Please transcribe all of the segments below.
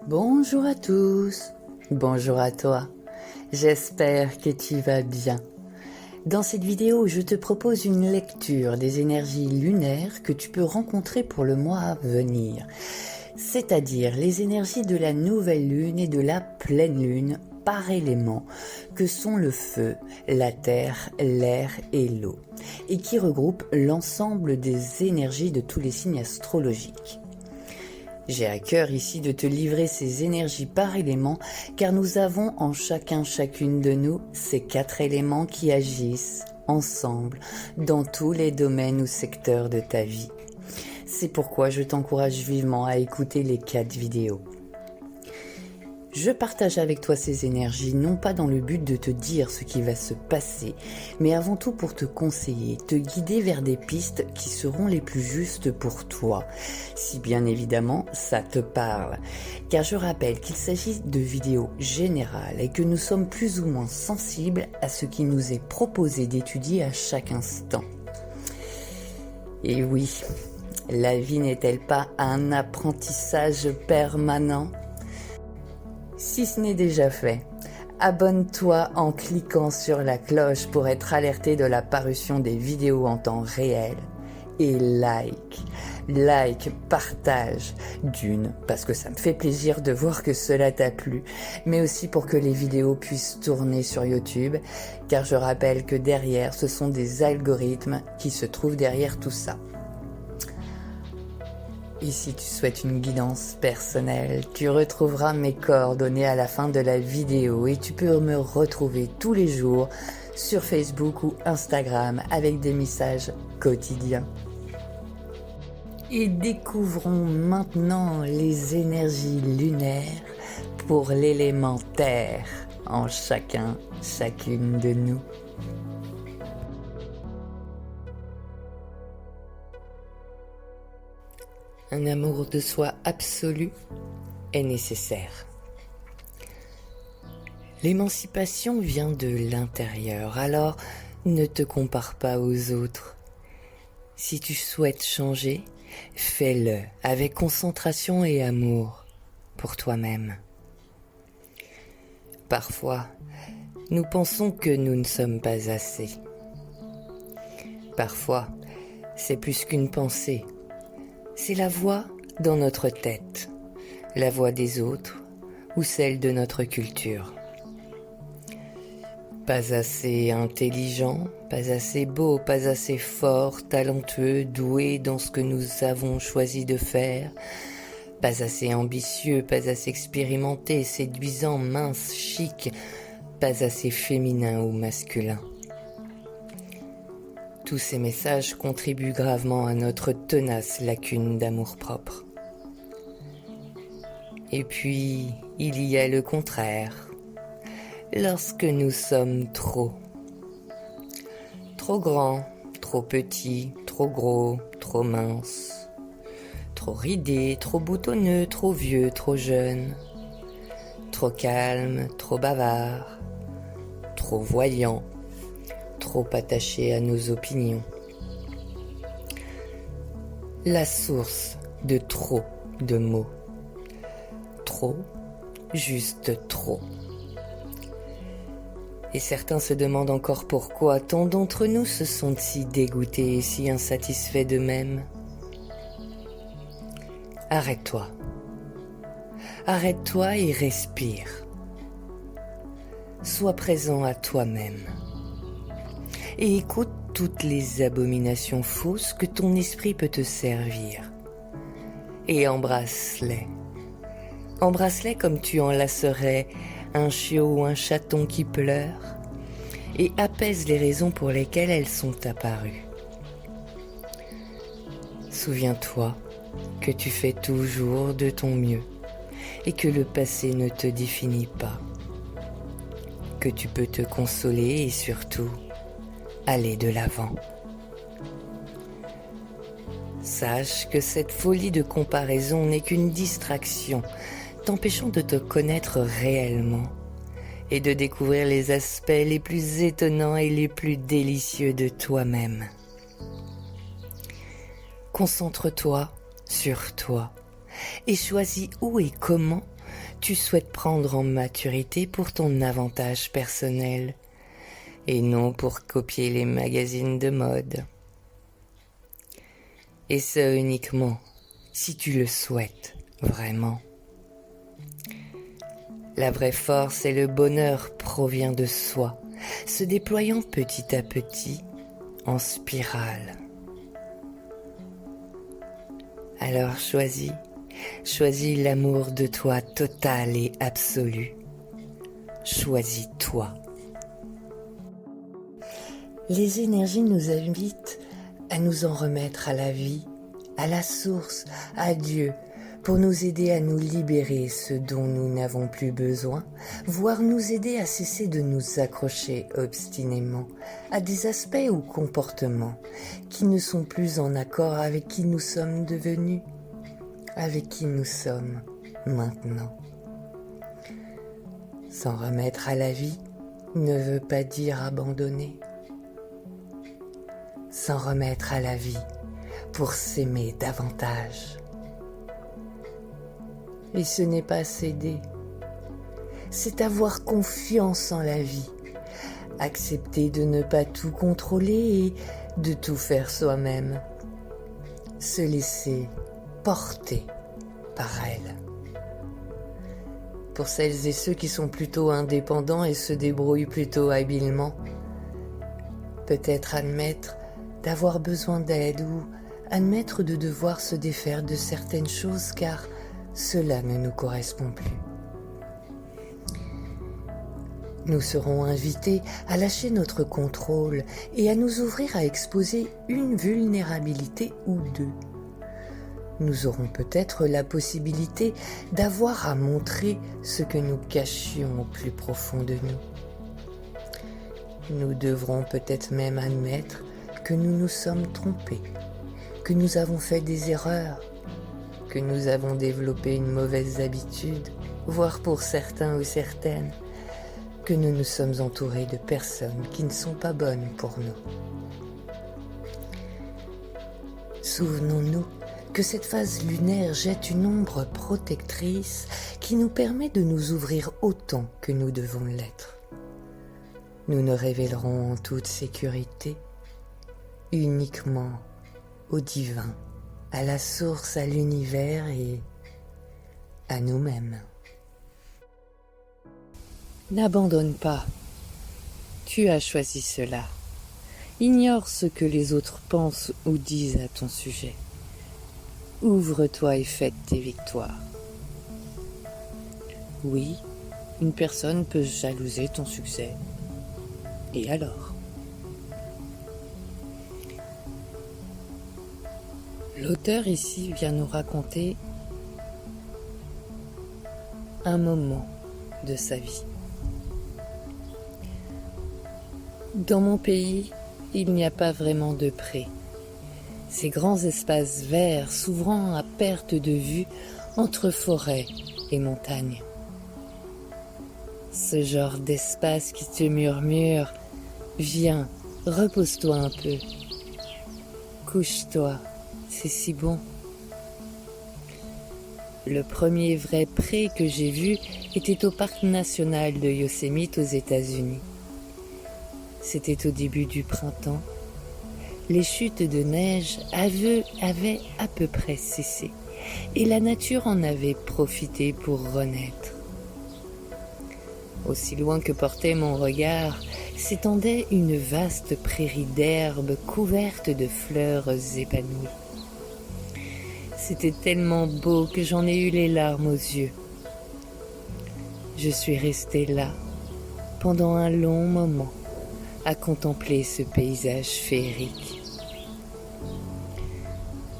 Bonjour à tous, bonjour à toi, j'espère que tu vas bien. Dans cette vidéo, je te propose une lecture des énergies lunaires que tu peux rencontrer pour le mois à venir, c'est-à-dire les énergies de la nouvelle lune et de la pleine lune par élément, que sont le feu, la terre, l'air et l'eau, et qui regroupent l'ensemble des énergies de tous les signes astrologiques. J'ai à cœur ici de te livrer ces énergies par élément, car nous avons en chacune de nous ces 4 éléments qui agissent ensemble dans tous les domaines ou secteurs de ta vie. C'est pourquoi je t'encourage vivement à écouter les 4 vidéos. Je partage avec toi ces énergies, non pas dans le but de te dire ce qui va se passer, mais avant tout pour te conseiller, te guider vers des pistes qui seront les plus justes pour toi, si bien évidemment ça te parle. Car je rappelle qu'il s'agit de vidéos générales et que nous sommes plus ou moins sensibles à ce qui nous est proposé d'étudier à chaque instant. Et oui, la vie n'est-elle pas un apprentissage permanent ? Si ce n'est déjà fait, abonne-toi en cliquant sur la cloche pour être alerté de la parution des vidéos en temps réel. Et like, partage, d'une, parce que ça me fait plaisir de voir que cela t'a plu, mais aussi pour que les vidéos puissent tourner sur YouTube, car je rappelle que derrière, ce sont des algorithmes qui se trouvent derrière tout ça. Et si tu souhaites une guidance personnelle, tu retrouveras mes coordonnées à la fin de la vidéo et tu peux me retrouver tous les jours sur Facebook ou Instagram avec des messages quotidiens. Et découvrons maintenant les énergies lunaires pour l'élément terre en chacune de nous. Un amour de soi absolu est nécessaire. L'émancipation vient de l'intérieur, alors ne te compare pas aux autres. Si tu souhaites changer, fais-le avec concentration et amour pour toi-même. Parfois, nous pensons que nous ne sommes pas assez. Parfois, c'est plus qu'une pensée. C'est la voix dans notre tête, la voix des autres ou celle de notre culture. Pas assez intelligent, pas assez beau, pas assez fort, talentueux, doué dans ce que nous avons choisi de faire, pas assez ambitieux, pas assez expérimenté, séduisant, mince, chic, pas assez féminin ou masculin. Tous ces messages contribuent gravement à notre tenace lacune d'amour-propre. Et puis, il y a le contraire. Lorsque nous sommes trop grands, trop petits, trop gros, trop minces, trop ridés, trop boutonneux, trop vieux, trop jeunes, trop calmes, trop bavards, trop voyants, trop attachés à nos opinions. La source de trop de mots. Trop, juste trop. Et certains se demandent encore pourquoi tant d'entre nous se sentent si dégoûtés et si insatisfaits d'eux-mêmes. Arrête-toi. Arrête-toi et respire. Sois présent à toi-même. Et écoute toutes les abominations fausses que ton esprit peut te servir. Et embrasse-les. Embrasse-les comme tu enlacerais un chiot ou un chaton qui pleure, et apaise les raisons pour lesquelles elles sont apparues. Souviens-toi que tu fais toujours de ton mieux, et que le passé ne te définit pas, que tu peux te consoler et surtout aller de l'avant. Sache que cette folie de comparaison n'est qu'une distraction, t'empêchant de te connaître réellement et de découvrir les aspects les plus étonnants et les plus délicieux de toi-même. Concentre-toi sur toi et choisis où et comment tu souhaites prendre en maturité pour ton avantage personnel et non pour copier les magazines de mode. Et ce uniquement si tu le souhaites vraiment. La vraie force et le bonheur provient de soi, se déployant petit à petit en spirale. Alors choisis l'amour de toi total et absolu. Choisis-toi. Les énergies nous invitent à nous en remettre à la vie, à la source, à Dieu, pour nous aider à nous libérer ce dont nous n'avons plus besoin, voire nous aider à cesser de nous accrocher obstinément à des aspects ou comportements qui ne sont plus en accord avec qui nous sommes devenus, avec qui nous sommes maintenant. S'en remettre à la vie ne veut pas dire abandonner. S'en remettre à la vie pour s'aimer davantage. Et ce n'est pas céder, c'est avoir confiance en la vie, accepter de ne pas tout contrôler et de tout faire soi-même, se laisser porter par elle. Pour celles et ceux qui sont plutôt indépendants et se débrouillent plutôt habilement, peut-être admettre d'avoir besoin d'aide ou admettre de devoir se défaire de certaines choses car cela ne nous correspond plus. Nous serons invités à lâcher notre contrôle et à nous ouvrir à exposer une vulnérabilité ou deux. Nous aurons peut-être la possibilité d'avoir à montrer ce que nous cachions au plus profond de nous. Nous devrons peut-être même admettre que nous nous sommes trompés, que nous avons fait des erreurs, que nous avons développé une mauvaise habitude, voire pour certains ou certaines, que nous nous sommes entourés de personnes qui ne sont pas bonnes pour nous. Souvenons-nous que cette phase lunaire jette une ombre protectrice qui nous permet de nous ouvrir autant que nous devons l'être. Nous nous révélerons en toute sécurité, uniquement au divin, à la source, à l'univers et à nous-mêmes. N'abandonne pas. Tu as choisi cela. Ignore ce que les autres pensent ou disent à ton sujet. Ouvre-toi et fête tes victoires. Oui, une personne peut jalouser ton succès. Et alors ? L'auteur ici vient nous raconter un moment de sa vie. Dans mon pays, il n'y a pas vraiment de prés. Ces grands espaces verts s'ouvrant à perte de vue entre forêts et montagnes. Ce genre d'espace qui te murmure « Viens, repose-toi un peu. Couche-toi. C'est si bon. » Le premier vrai pré que j'ai vu était au parc national de Yosemite aux États-Unis. C'était au début du printemps. Les chutes de neige avaient à peu près cessé et la nature en avait profité pour renaître. Aussi loin que portait mon regard, s'étendait une vaste prairie d'herbes couverte de fleurs épanouies. C'était tellement beau que j'en ai eu les larmes aux yeux. Je suis restée là, pendant un long moment, à contempler ce paysage féerique.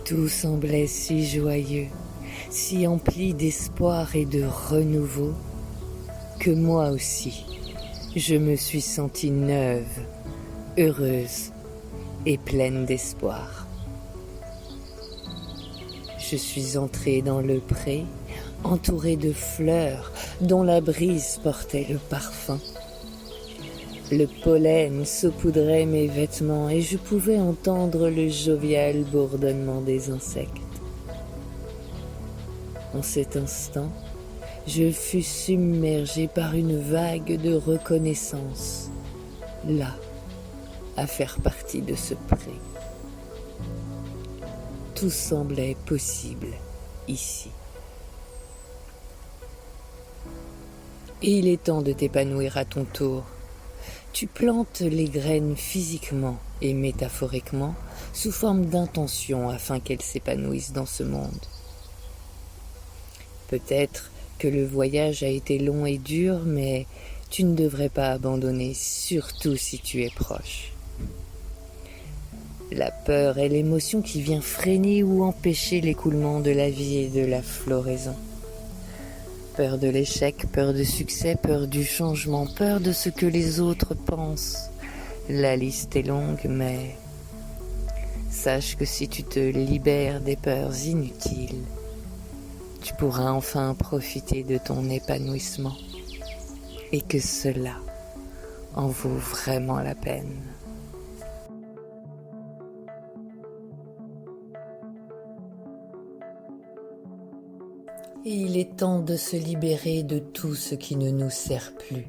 Tout semblait si joyeux, si empli d'espoir et de renouveau, que moi aussi, je me suis sentie neuve, heureuse et pleine d'espoir. Je suis entrée dans le pré entouré de fleurs dont la brise portait le parfum. Le pollen saupoudrait mes vêtements et je pouvais entendre le jovial bourdonnement des insectes. En cet instant, je fus submergé par une vague de reconnaissance, là, à faire partie de ce pré. Tout semblait possible ici. Et il est temps de t'épanouir à ton tour. Tu plantes les graines physiquement et métaphoriquement sous forme d'intention afin qu'elles s'épanouissent dans ce monde. Peut-être que le voyage a été long et dur, mais tu ne devrais pas abandonner, surtout si tu es proche. La peur est l'émotion qui vient freiner ou empêcher l'écoulement de la vie et de la floraison. Peur de l'échec, peur de succès, peur du changement, peur de ce que les autres pensent. La liste est longue, mais sache que si tu te libères des peurs inutiles, tu pourras enfin profiter de ton épanouissement et que cela en vaut vraiment la peine. Et il est temps de se libérer de tout ce qui ne nous sert plus.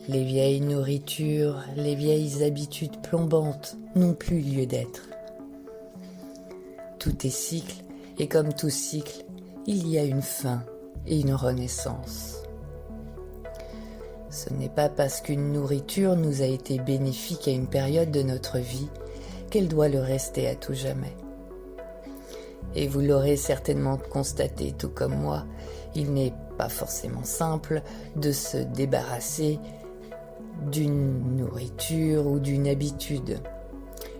Les vieilles nourritures, les vieilles habitudes plombantes n'ont plus lieu d'être. Tout est cycle, et comme tout cycle, il y a une fin et une renaissance. Ce n'est pas parce qu'une nourriture nous a été bénéfique à une période de notre vie qu'elle doit le rester à tout jamais. Et vous l'aurez certainement constaté tout comme moi, il n'est pas forcément simple de se débarrasser d'une nourriture ou d'une habitude,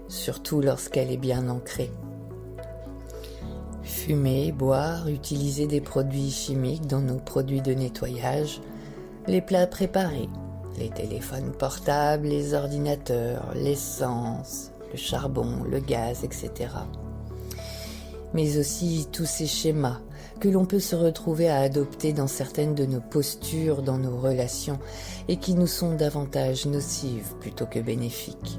surtout lorsqu'elle est bien ancrée. Fumer, boire, utiliser des produits chimiques dans nos produits de nettoyage, les plats préparés, les téléphones portables, les ordinateurs, l'essence, le charbon, le gaz, etc. Mais aussi tous ces schémas que l'on peut se retrouver à adopter dans certaines de nos postures, dans nos relations, et qui nous sont davantage nocives plutôt que bénéfiques.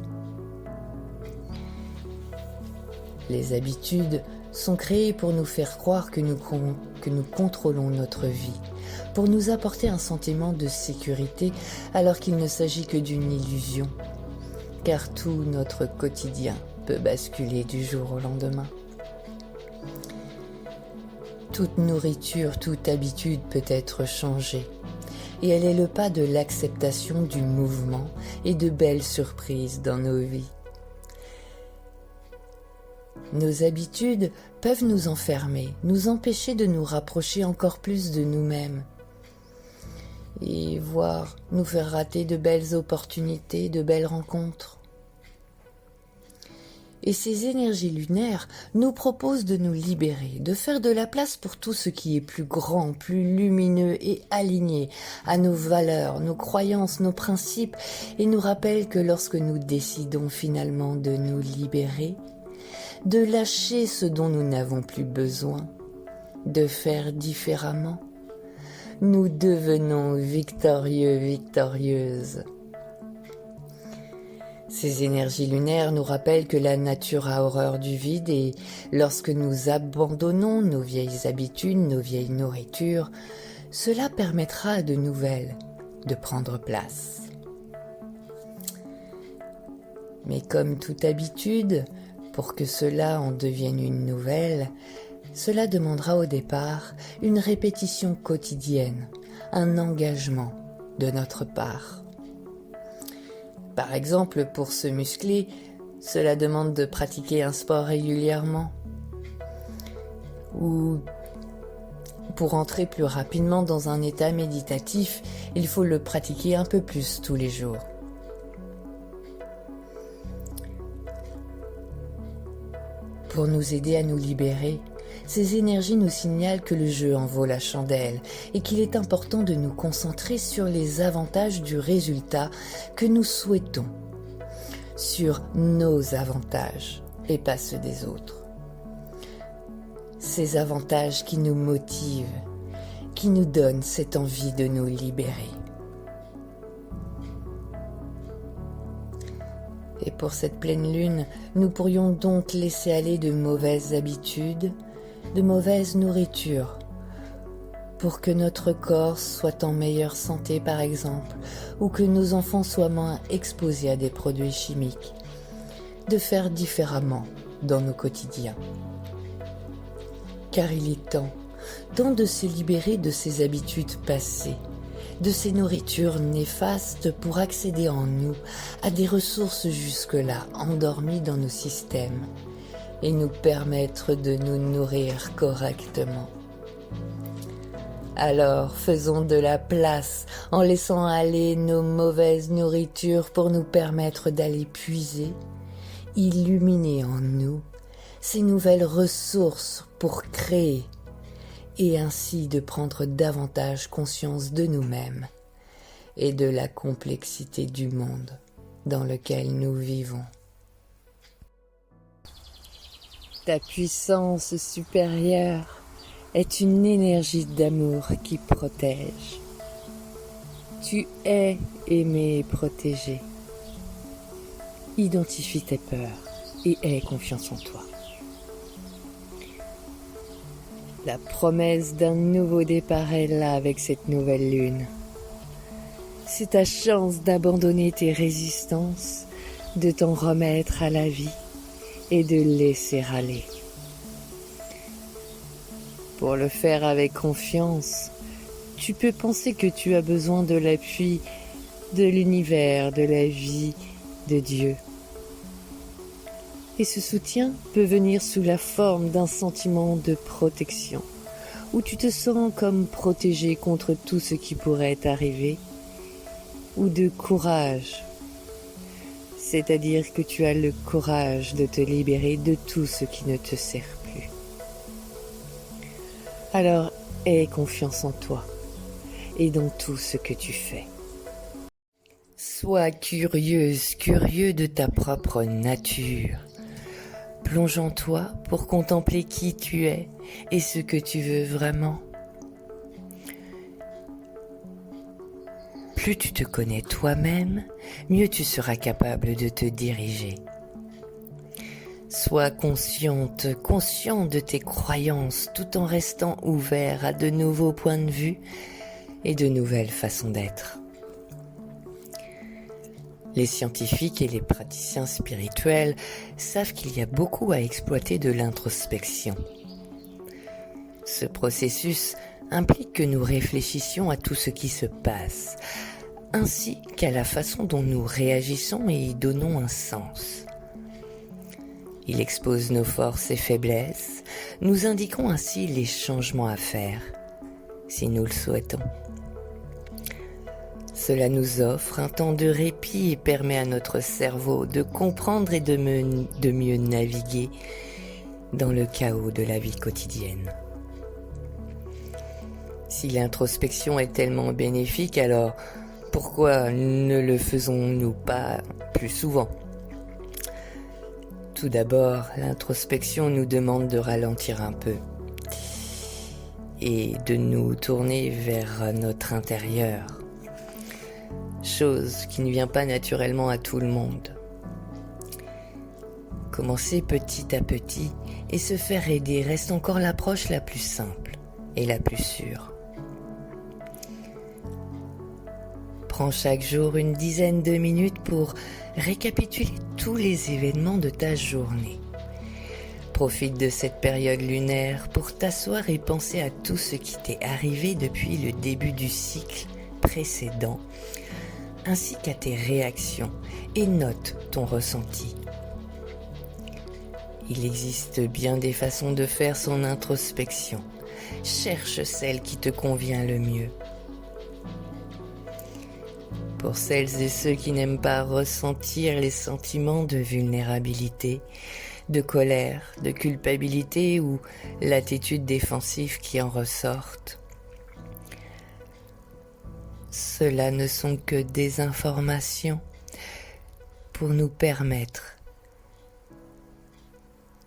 Les habitudes sont créées pour nous faire croire que nous contrôlons notre vie, pour nous apporter un sentiment de sécurité alors qu'il ne s'agit que d'une illusion, car tout notre quotidien peut basculer du jour au lendemain. Toute nourriture, toute habitude peut être changée, et elle est le pas de l'acceptation du mouvement et de belles surprises dans nos vies. Nos habitudes peuvent nous enfermer, nous empêcher de nous rapprocher encore plus de nous-mêmes, et voire nous faire rater de belles opportunités, de belles rencontres. Et ces énergies lunaires nous proposent de nous libérer, de faire de la place pour tout ce qui est plus grand, plus lumineux et aligné à nos valeurs, nos croyances, nos principes, et nous rappellent que lorsque nous décidons finalement de nous libérer, de lâcher ce dont nous n'avons plus besoin, de faire différemment, nous devenons victorieux, victorieuses. Ces énergies lunaires nous rappellent que la nature a horreur du vide et lorsque nous abandonnons nos vieilles habitudes, nos vieilles nourritures, cela permettra à de nouvelles de prendre place. Mais comme toute habitude, pour que cela en devienne une nouvelle, cela demandera au départ une répétition quotidienne, un engagement de notre part. Par exemple, pour se muscler, cela demande de pratiquer un sport régulièrement. Ou pour entrer plus rapidement dans un état méditatif, il faut le pratiquer un peu plus tous les jours. Pour nous aider à nous libérer, ces énergies nous signalent que le jeu en vaut la chandelle et qu'il est important de nous concentrer sur les avantages du résultat que nous souhaitons, sur nos avantages et pas ceux des autres. ces avantages qui nous motivent, qui nous donnent cette envie de nous libérer. Et pour cette pleine lune, nous pourrions donc laisser aller de mauvaises habitudes, de mauvaise nourriture, pour que notre corps soit en meilleure santé par exemple, ou que nos enfants soient moins exposés à des produits chimiques, de faire différemment dans nos quotidiens. Car il est temps de se libérer de ces habitudes passées, de ces nourritures néfastes pour accéder en nous à des ressources jusque-là endormies dans nos systèmes et nous permettre de nous nourrir correctement. Alors faisons de la place en laissant aller nos mauvaises nourritures pour nous permettre d'aller puiser, illuminer en nous ces nouvelles ressources pour créer et ainsi de prendre davantage conscience de nous-mêmes et de la complexité du monde dans lequel nous vivons. Ta puissance supérieure est une énergie d'amour qui protège. Tu es aimé et protégé. Identifie tes peurs et aie confiance en toi. La promesse d'un nouveau départ est là avec cette nouvelle lune. C'est ta chance d'abandonner tes résistances, de t'en remettre à la vie et de laisser aller. Pour le faire avec confiance, tu peux penser que tu as besoin de l'appui de l'univers, de la vie, de Dieu. Et ce soutien peut venir sous la forme d'un sentiment de protection, où tu te sens comme protégé contre tout ce qui pourrait t'arriver, ou de courage, c'est-à-dire que tu as le courage de te libérer de tout ce qui ne te sert plus. Alors aie confiance en toi et dans tout ce que tu fais. Sois curieuse, curieux de ta propre nature. Plonge en toi pour contempler qui tu es et ce que tu veux vraiment. Plus tu te connais toi-même, mieux tu seras capable de te diriger. Sois consciente, conscient de tes croyances tout en restant ouvert à de nouveaux points de vue et de nouvelles façons d'être. Les scientifiques et les praticiens spirituels savent qu'il y a beaucoup à exploiter de l'introspection. Ce processus implique que nous réfléchissions à tout ce qui se passe, ainsi qu'à la façon dont nous réagissons et y donnons un sens. Il expose nos forces et faiblesses, nous indiquant ainsi les changements à faire, si nous le souhaitons. Cela nous offre un temps de répit et permet à notre cerveau de comprendre et de mieux naviguer dans le chaos de la vie quotidienne. Si l'introspection est tellement bénéfique, alors pourquoi ne le faisons-nous pas plus souvent ? Tout d'abord, l'introspection nous demande de ralentir un peu et de nous tourner vers notre intérieur. Chose qui ne vient pas naturellement à tout le monde. Commencer petit à petit et se faire aider reste encore l'approche la plus simple et la plus sûre. Prends chaque jour une dizaine de minutes pour récapituler tous les événements de ta journée. Profite de cette période lunaire pour t'asseoir et penser à tout ce qui t'est arrivé depuis le début du cycle précédent, ainsi qu'à tes réactions, et note ton ressenti. Il existe bien des façons de faire son introspection. Cherche celle qui te convient le mieux. Pour celles et ceux qui n'aiment pas ressentir les sentiments de vulnérabilité, de colère, de culpabilité ou l'attitude défensive qui en ressortent, cela ne sont que des informations pour nous permettre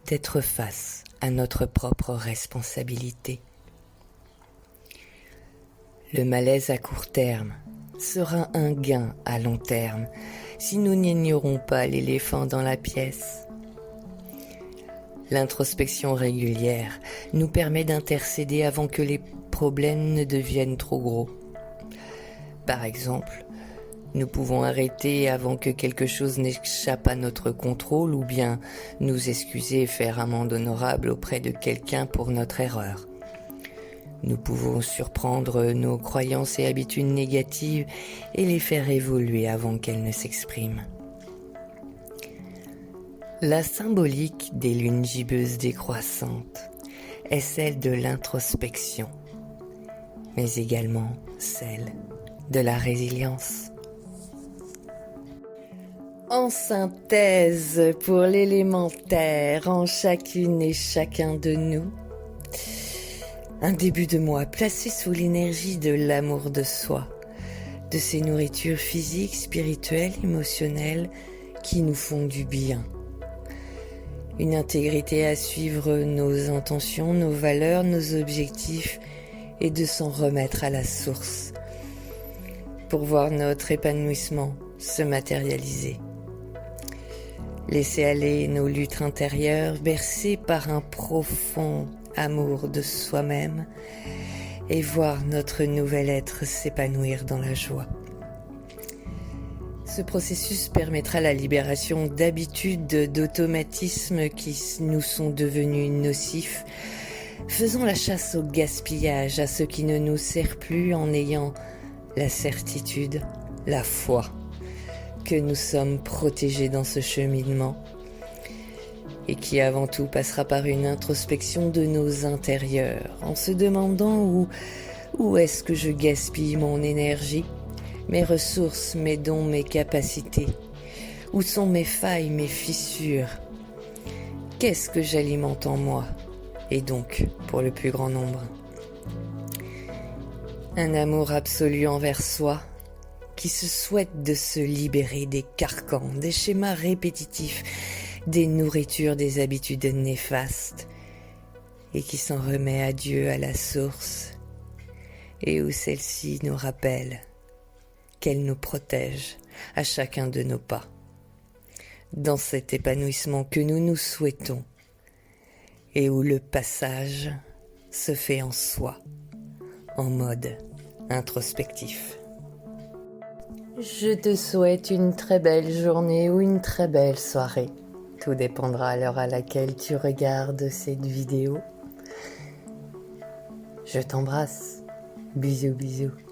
être face à notre propre responsabilité. Le malaise à court terme sera un gain à long terme si nous n'ignorons pas l'éléphant dans la pièce. L'introspection régulière nous permet d'intercéder avant que les problèmes ne deviennent trop gros. Par exemple, nous pouvons arrêter avant que quelque chose n'échappe à notre contrôle ou bien nous excuser et faire amende honorable auprès de quelqu'un pour notre erreur. Nous pouvons surprendre nos croyances et habitudes négatives et les faire évoluer avant qu'elles ne s'expriment. La symbolique des lunes gibbeuses décroissantes est celle de l'introspection, mais également celle de la résilience. En synthèse pour l'élémentaire en chacune et chacun de nous, un début de mois placé sous l'énergie de l'amour de soi, de ces nourritures physiques, spirituelles, émotionnelles qui nous font du bien. Une intégrité à suivre nos intentions, nos valeurs, nos objectifs et de s'en remettre à la source pour voir notre épanouissement se matérialiser. Laisser aller nos luttes intérieures bercées par un profond amour de soi-même et voir notre nouvel être s'épanouir dans la joie. Ce processus permettra la libération d'habitudes, d'automatismes qui nous sont devenus nocifs, faisant la chasse au gaspillage, à ce qui ne nous sert plus en ayant la certitude, la foi, que nous sommes protégés dans ce cheminement et qui avant tout passera par une introspection de nos intérieurs, en se demandant où est-ce que je gaspille mon énergie, mes ressources, mes dons, mes capacités, où sont mes failles, mes fissures, qu'est-ce que j'alimente en moi, et donc pour le plus grand nombre. Un amour absolu envers soi, qui se souhaite de se libérer des carcans, des schémas répétitifs, des nourritures, des habitudes néfastes, et qui s'en remet à Dieu, à la source, et où celle-ci nous rappelle qu'elle nous protège à chacun de nos pas, dans cet épanouissement que nous nous souhaitons, et où le passage se fait en soi, en mode introspectif. Je te souhaite une très belle journée ou une très belle soirée. Tout dépendra à l'heure à laquelle tu regardes cette vidéo. Je t'embrasse. Bisous, bisous.